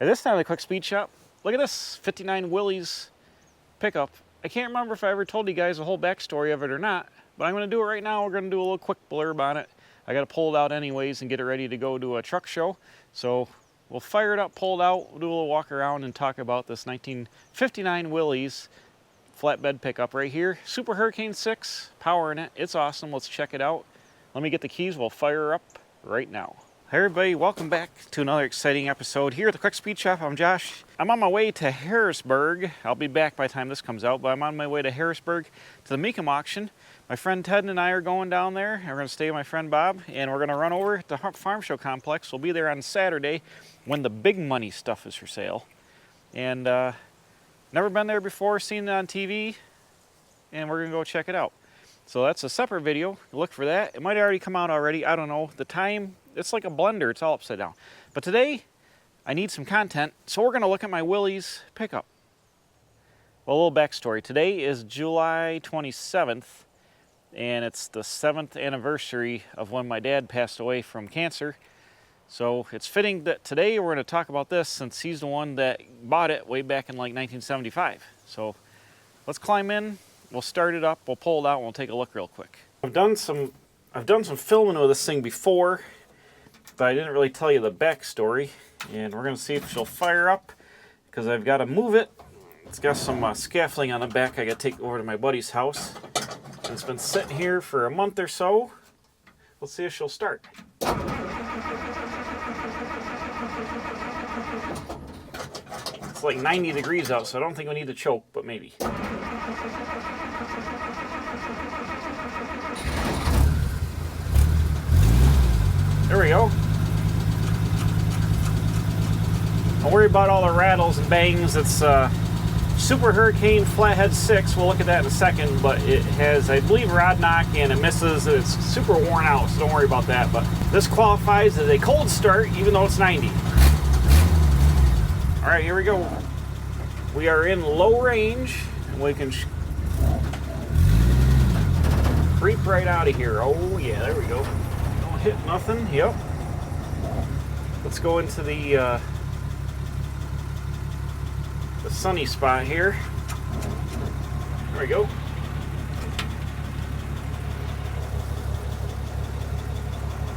At this time of the quick speed shop, look at this 59 Willys pickup. I can't remember if I ever told you guys the whole backstory of it or not, but I'm going to do it right now. We're going to do a little quick blurb on it. I got to pull it out anyways and get it ready to go to a truck show. So we'll fire it up, pull it out, we'll do a little walk around and talk about this 1959 Willys flatbed pickup right here. Super Hurricane 6, power in it. It's awesome. Let's check it out. Let me get the keys. We'll fire her up right now. Hey everybody, welcome back to another exciting episode here at the Quick Speed Shop. I'm Josh. I'm on my way to Harrisburg. I'll be back by the time this comes out, but I'm on my way to Harrisburg to the Mecum auction. My friend Ted and I are going down there. We're going to stay with my friend Bob, and we're going to run over to the Farm Show Complex. We'll be there on Saturday when the big money stuff is for sale. And never been there before, seen it on TV, and we're going to go check it out. So that's a separate video. Look for that. It might already come out already. I don't know. The time, it's like a blender. It's all upside down. But today, I need some content, so we're going to look at my Willys pickup. Well, a little backstory. Today is July 27th, and it's the 7th anniversary of when my dad passed away from cancer. So it's fitting that today we're going to talk about this since he's the one that bought it way back in like 1975. So let's climb in. We'll start it up, we'll pull it out, and we'll take a look real quick. I've done some filming with this thing before, but I didn't really tell you the backstory. And we're gonna see if she'll fire up, because I've got to move it. It's got some scaffolding on the back I gotta take over to my buddy's house. And it's been sitting here for a month or so. Let's see if she'll start. It's like 90 degrees out, so I don't think we need to choke, but maybe. There we go. Don't worry about all the rattles and bangs. It's Super Hurricane Flathead 6. We'll look at that in a second, but it has, I believe, rod knock and it misses. It's super worn out, so don't worry about that. But this qualifies as a cold start, even though it's 90. All right, here we go. We are in low range, and we can creep right out of here. Oh yeah, there we go. Don't hit nothing. Yep. Let's go into the sunny spot here. There we go.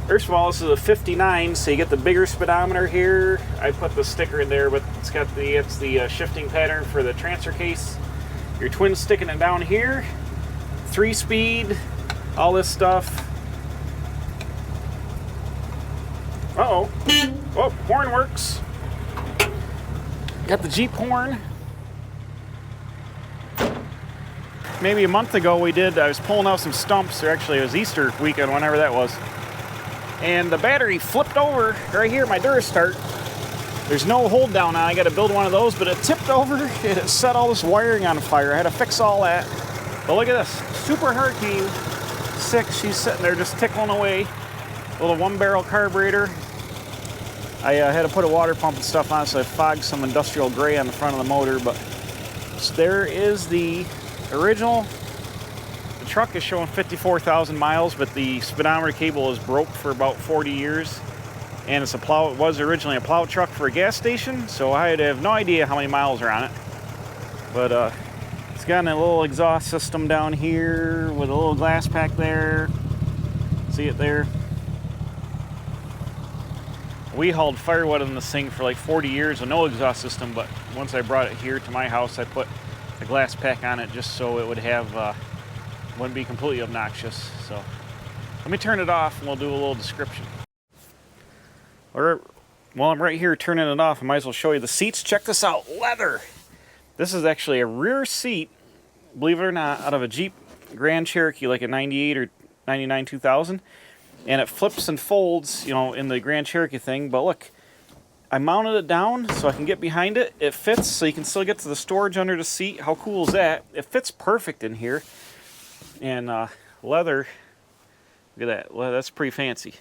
First of all, this is a 59, so you get the bigger speedometer here. I put the sticker in there, but it's got the shifting pattern for the transfer case. Your twin sticking it down here. 3-speed, all this stuff. Uh-oh. Oh, horn works. Got the Jeep horn. Maybe a month ago I was pulling out some stumps, or actually it was Easter weekend, whenever that was. And the battery flipped over right here, my Durastart. There's no hold down on it. I got to build one of those, but it tipped over and it set all this wiring on fire. I had to fix all that. But look at this, Super Hurricane 6. She's sitting there just tickling away. Little 1-barrel carburetor. I had to put a water pump and stuff on it, so I fogged some industrial gray on the front of the motor. But there is the original. The truck is showing 54,000 miles, but the speedometer cable is broke for about 40 years. And it's a plow. It was originally a plow truck for a gas station, so I have no idea how many miles are on it. But it's got a little exhaust system down here with a little glass pack there. See it there? We hauled firewood in this thing for like 40 years with no exhaust system, but once I brought it here to my house, I put a glass pack on it just so it would have, wouldn't be completely obnoxious. So let me turn it off and we'll do a little description. Or while I'm right here turning it off, I might as well show you the seats. Check this out, leather. This is actually a rear seat, believe it or not, out of a Jeep Grand Cherokee, like a 98 or 99 2000. And it flips and folds, you know, in the Grand Cherokee thing. But look, I mounted it down so I can get behind it. It fits, so you can still get to the storage under the seat. How cool is that? It fits perfect in here. And leather, look at that. Well, that's pretty fancy.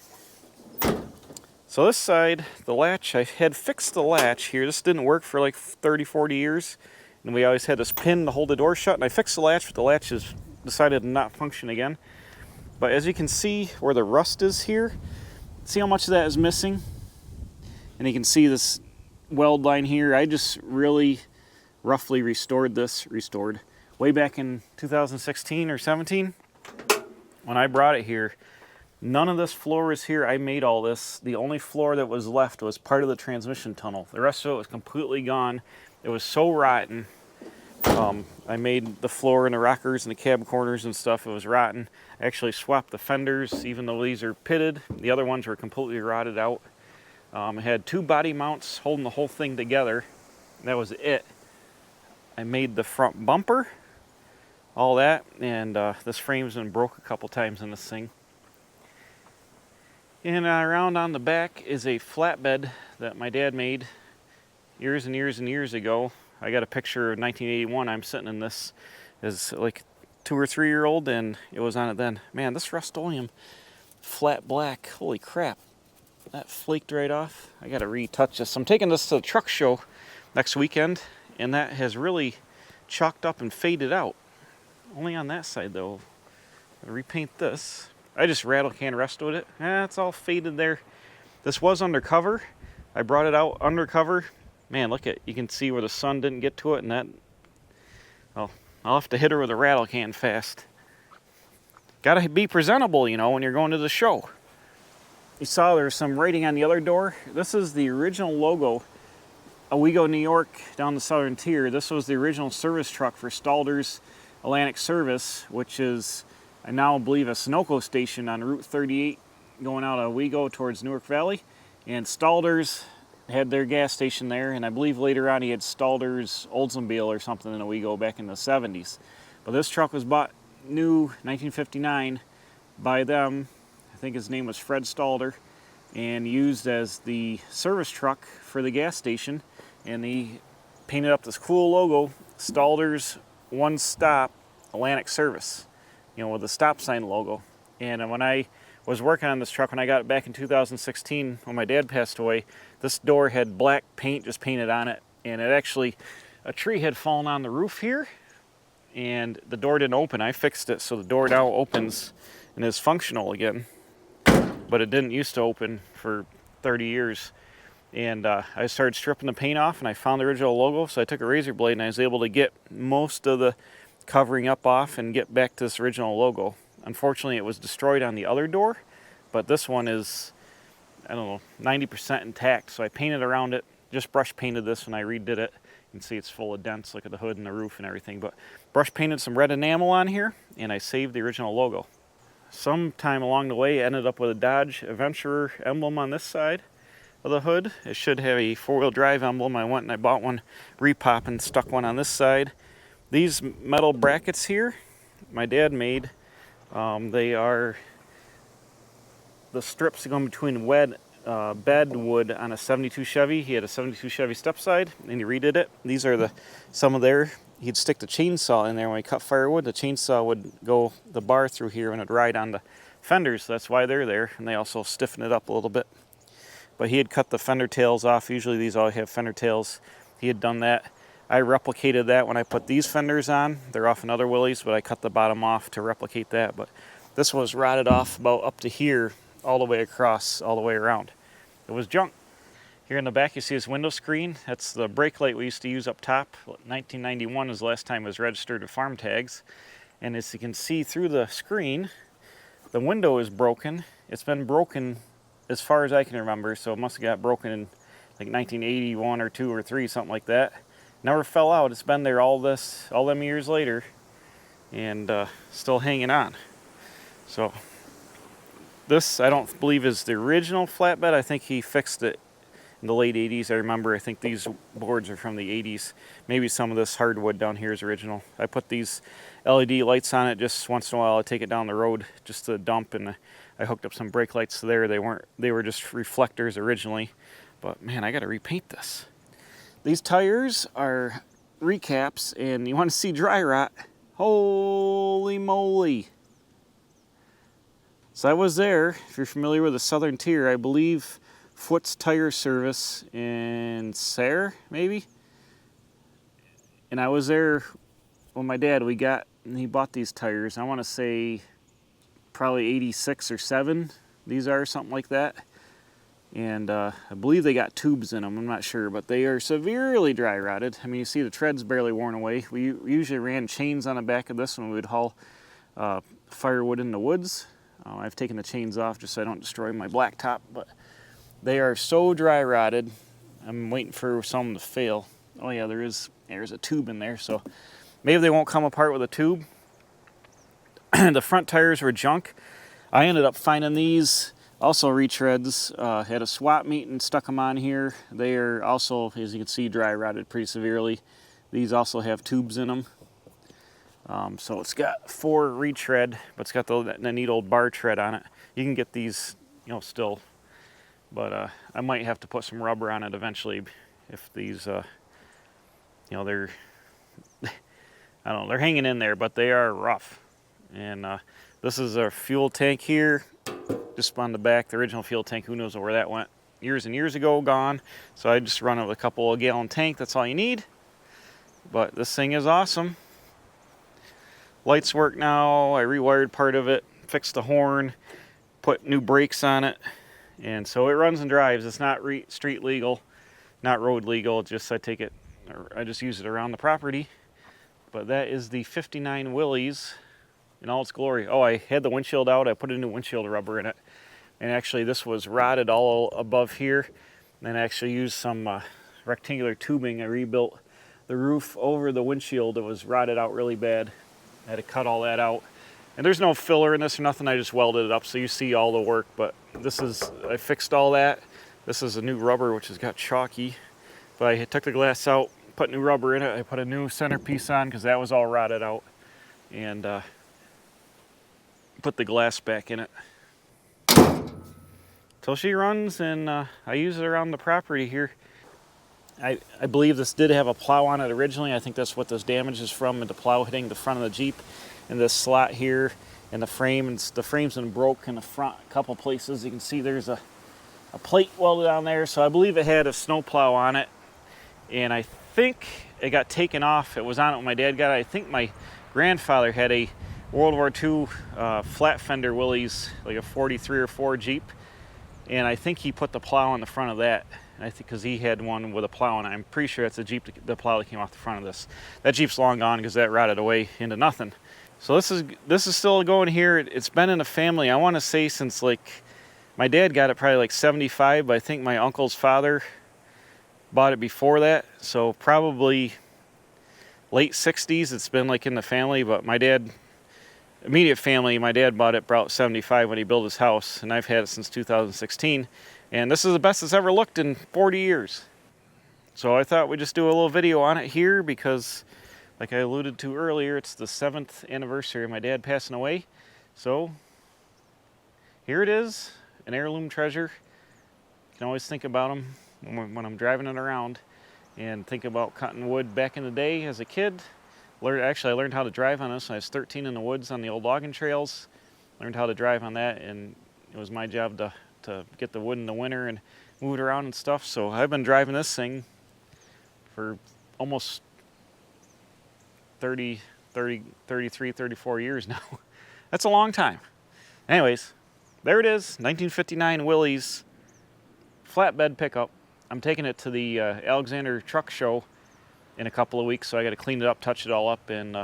So this side, the latch, I had fixed the latch here. This didn't work for like 30, 40 years. And we always had this pin to hold the door shut. And I fixed the latch, but the latch has decided to not function again. But as you can see where the rust is here, see how much of that is missing? And you can see this weld line here. I just really roughly restored this, way back in 2016 or 17 when I brought it here. None of this floor was here. I made all this. The only floor that was left was part of the transmission tunnel. The rest of it was completely gone. It was so rotten. I made the floor and the rockers and the cab corners and stuff. It was rotten. I actually swapped the fenders, even though these are pitted. The other ones were completely rotted out. It had 2 body mounts holding the whole thing together. That was it. I made the front bumper, all that, and this frame's been broke a couple times in this thing. And around on the back is a flatbed that my dad made years and years and years ago. I got a picture of 1981. I'm sitting in this as like 2 or 3 year old, and it was on it then. Man, this Rust-Oleum flat black, holy crap. That flaked right off. I gotta retouch this. I'm taking this to the truck show next weekend, and that has really chalked up and faded out. Only on that side though. I'll repaint this. I just rattle can restoed it. It's all faded there. This was undercover. I brought it out undercover. Man, look at, you can see where the sun didn't get to it, and that, well, I'll have to hit her with a rattle can fast. Gotta be presentable, you know, when you're going to the show. You saw there's some writing on the other door. This is the original logo. Owego, New York, down the southern tier. This was the original service truck for Stalder's Atlantic Service, which is, I now believe, a Sunoco station on Route 38 going out of Owego towards Newark Valley. And Stalder's had their gas station there, and I believe later on he had Stalder's Oldsmobile or something in Owego back in the 70s. But this truck was bought new 1959 by them. I think his name was Fred Stalder, and used as the service truck for the gas station. And he painted up this cool logo, Stalder's One Stop Atlantic Service, you know, with the stop sign logo. And when I was working on this truck, when I got it back in 2016, when my dad passed away, this door had black paint just painted on it, and it actually, a tree had fallen on the roof here, and the door didn't open. I fixed it so the door now opens and is functional again, but it didn't used to open for 30 years. And I started stripping the paint off, and I found the original logo, so I took a razor blade and I was able to get most of the covering up off and get back to this original logo. Unfortunately, it was destroyed on the other door, but this one is, I don't know, 90% intact. So I painted around it, just brush painted this when I redid it. You can see it's full of dents. Look at the hood and the roof and everything. But brush painted some red enamel on here, and I saved the original logo. Sometime along the way, I ended up with a Dodge Adventurer emblem on this side of the hood. It should have a 4-wheel drive emblem. I went and I bought one, repop, and stuck one on this side. These metal brackets here, my dad made. They are the strips going between bed wood on a 72 Chevy. He had a 72 Chevy step side, and he redid it. These are some of there. He'd stick the chainsaw in there when he cut firewood. The chainsaw would go the bar through here and it'd ride on the fenders. So that's why they're there, and they also stiffen it up a little bit. But he had cut the fender tails off. Usually these all have fender tails. He had done that. I replicated that when I put these fenders on. They're off another Willys, but I cut the bottom off to replicate that. But this was rotted off about up to here, all the way across, all the way around. It was junk. Here in the back you see this window screen. That's the brake light we used to use up top. 1991 is the last time it was registered to farm tags. And as you can see through the screen, the window is broken. It's been broken as far as I can remember, so it must have got broken in like 1981 or 2 or 3, something like that. Never fell out. It's been there all them years later, and still hanging on. So this, I don't believe, is the original flatbed. I think he fixed it in the late 80s. I think these boards are from the 80s. Maybe some of this hardwood down here is original. I put these LED lights on it just once in a while. I take it down the road just to dump, and I hooked up some brake lights there. They were just reflectors originally, but man, I got to repaint this. These tires are recaps, and you want to see dry rot. Holy moly. So I was there, if you're familiar with the southern tier, I believe Foot's Tire Service in Sayre, maybe? And I was there when my dad, he bought these tires. I want to say probably 86 or 7. These are something like that. And I believe they got tubes in them, I'm not sure, but they are severely dry rotted. I mean, you see the tread's barely worn away. We usually ran chains on the back of this when we would haul firewood in the woods. I've taken the chains off just so I don't destroy my blacktop, but they are so dry rotted. I'm waiting for some to fail. Oh yeah, there's a tube in there, so maybe they won't come apart with a tube. The front tires were junk. I ended up finding these also retreads. Had a swap meet and stuck them on here. They are also, as you can see, dry rotted pretty severely. These also have tubes in them. So it's got 4 retread, but it's got the neat old bar tread on it. You can get these, you know, still, but I might have to put some rubber on it eventually if these, you know, they're, I don't know, they're hanging in there, but they are rough. And this is a fuel tank here, just on the back, the original fuel tank. Who knows where that went? Years and years ago, gone. So I just run it with a couple of gallon tank. That's all you need. But this thing is awesome. Lights work now. I rewired part of it, fixed the horn, put new brakes on it, and so it runs and drives. It's not street legal, not road legal. Just I just use it around the property. But that is the '59 Willys in all its glory. Oh, I had the windshield out. I put a new windshield rubber in it, and actually this was rotted all above here. And I actually used some rectangular tubing. I rebuilt the roof over the windshield. It was rotted out really bad. I had to cut all that out. And there's no filler in this or nothing. I just welded it up so you see all the work. But this is, I fixed all that. This is a new rubber which has got chalky. But I took the glass out, put new rubber in it. I put a new centerpiece on because that was all rotted out. And put the glass back in it. Till she runs, and I use it around the property here. I believe this did have a plow on it originally. I think that's what this damage is from, and the plow hitting the front of the Jeep and this slot here and the frame. And the frame's been broke in the front a couple places. You can see there's a plate welded on there. So I believe it had a snow plow on it, and I think it got taken off. It was on it when my dad got it. I think my grandfather had a World War II flat fender Willys, like a 43 or 4 Jeep, and I think he put the plow on the front of that. I think because he had one with a plow on it. I'm pretty sure it's the Jeep, the plow that came off the front of this. That Jeep's long gone because that rotted away into nothing. So this is still going here. It's been in the family, I want to say, since like my dad got it probably like 75, but I think my uncle's father bought it before that. So probably late 60s. It's been like in the family, but my dad, immediate family, my dad bought it about 75 when he built his house, and I've had it since 2016. And this is the best it's ever looked in 40 years. So I thought we'd just do a little video on it here because, like I alluded to earlier, it's the 7th anniversary of my dad passing away. So here it is, an heirloom treasure. You can always think about them when I'm driving it around, and think about cutting wood back in the day as a kid. Actually, I learned how to drive on this when I was 13 in the woods on the old logging trails. Learned how to drive on that, and it was my job to get the wood in the winter and move it around and stuff. So I've been driving this thing for almost 33, 34 years now. That's a long time. Anyways, there it is, 1959 Willys flatbed pickup. I'm taking it to the Alexander Truck Show in a couple of weeks, so I got to clean it up, touch it all up, and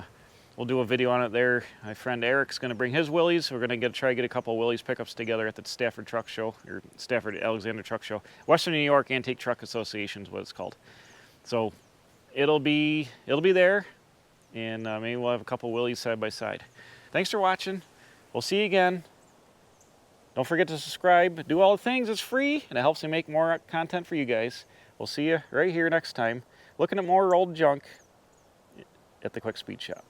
we'll do a video on it there. My friend Eric's going to bring his Willys. We're going to try to get a couple of Willys pickups together at the Stafford Truck Show, or Stafford Alexander Truck Show. Western New York Antique Truck Association is what it's called. So it'll be there, and maybe we'll have a couple of Willys side by side. Thanks for watching. We'll see you again. Don't forget to subscribe. Do all the things. It's free, and it helps me make more content for you guys. We'll see you right here next time, looking at more old junk at the Quick Speed Shop.